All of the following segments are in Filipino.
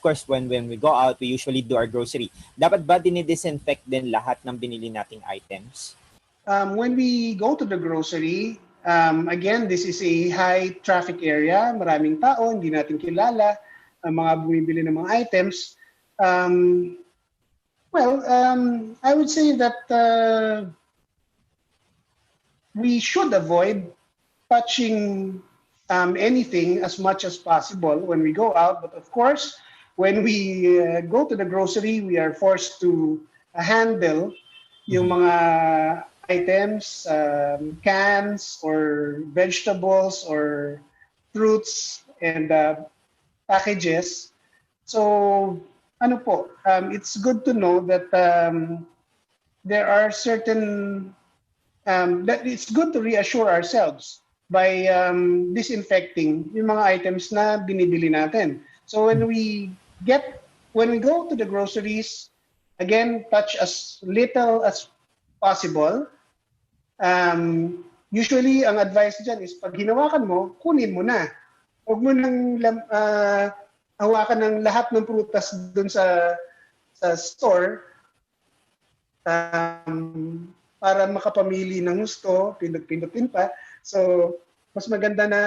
course, when we go out, we usually do our grocery. Dapat ba dinidisinfect din lahat ng binili nating items? When we go to the grocery, again, this is a high traffic area. Maraming tao, hindi natin kilala ang mga bumibili ng mga items. I would say that we should avoid touching anything as much as possible when we go out. But of course, when we go to the grocery, we are forced to handle yung mga items, cans or vegetables or fruits and packages. So, it's good to know that there are certain, that it's good to reassure ourselves by disinfecting yung mga items na binibili natin. So when we go to the groceries, again, touch as little as possible. Usually, ang advice dyan is pag hinawakan mo, kunin mo na. Huwag mo nang hawakan ng lahat ng prutas dun sa store para makapamili ng gusto, pindot-pindutin pa. So, mas maganda na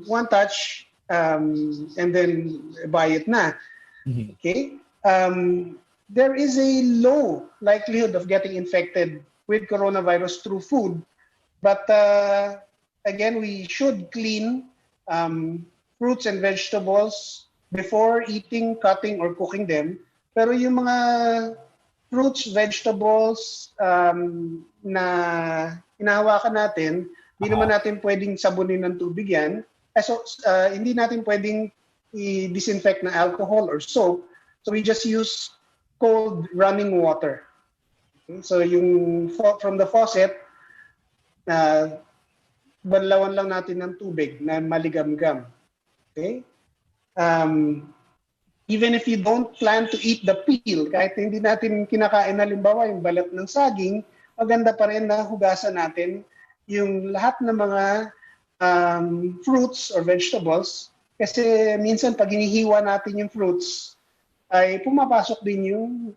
one touch and then buy it na. Okay? There is a low likelihood of getting infected with coronavirus through food. But again, we should clean fruits and vegetables before eating, cutting, or cooking them. Pero yung mga fruits, vegetables na hinahawakan natin, hindi naman natin pwedeng sabunin ng tubig yan. Hindi natin pwedeng i-disinfect na alcohol or soap. So we just use cold running water. Okay? So yung from the faucet, banlawan lang natin ng tubig na maligam-gam. Okay? Even if you don't plan to eat the peel, kahit hindi natin kinakain halimbawa yung balat ng saging, maganda pa rin na hugasan natin yung lahat ng mga fruits or vegetables. Kasi minsan pag hinihiwa natin yung fruits, ay pumapasok din yung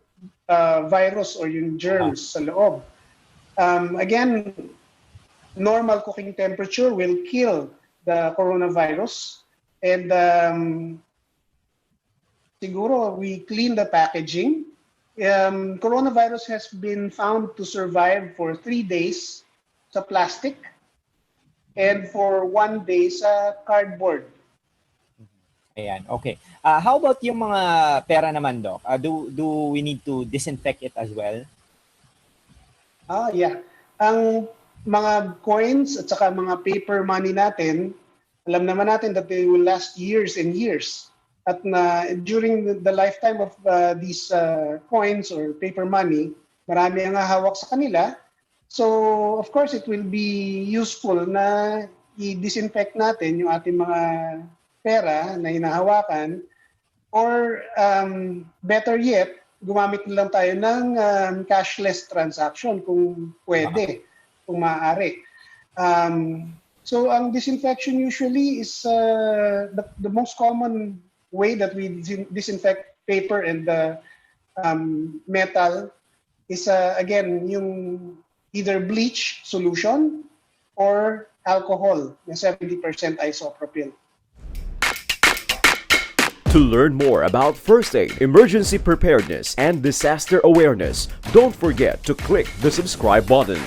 virus or yung germs sa loob. Again, normal cooking temperature will kill the coronavirus. And siguro we clean the packaging. Coronavirus has been found to survive for 3 days sa plastic and for 1 day sa cardboard. Ayan, okay. How about yung mga pera naman, Doc? Do we need to disinfect it as well? Yeah. Ang mga coins at saka mga paper money natin, alam naman natin that they will last years and years. At during the lifetime of these coins or paper money, marami ang hawak sa kanila. So, of course, it will be useful na i-disinfect natin yung ating mga pera na hinahawakan, or better yet, gumamit lang tayo ng cashless transaction kung pwede, kung maaari. So ang disinfection usually is the most common way that we disinfect paper and metal is again yung either bleach solution or alcohol, na 70% isopropyl. To learn more about first aid, emergency preparedness, and disaster awareness, don't forget to click the subscribe button.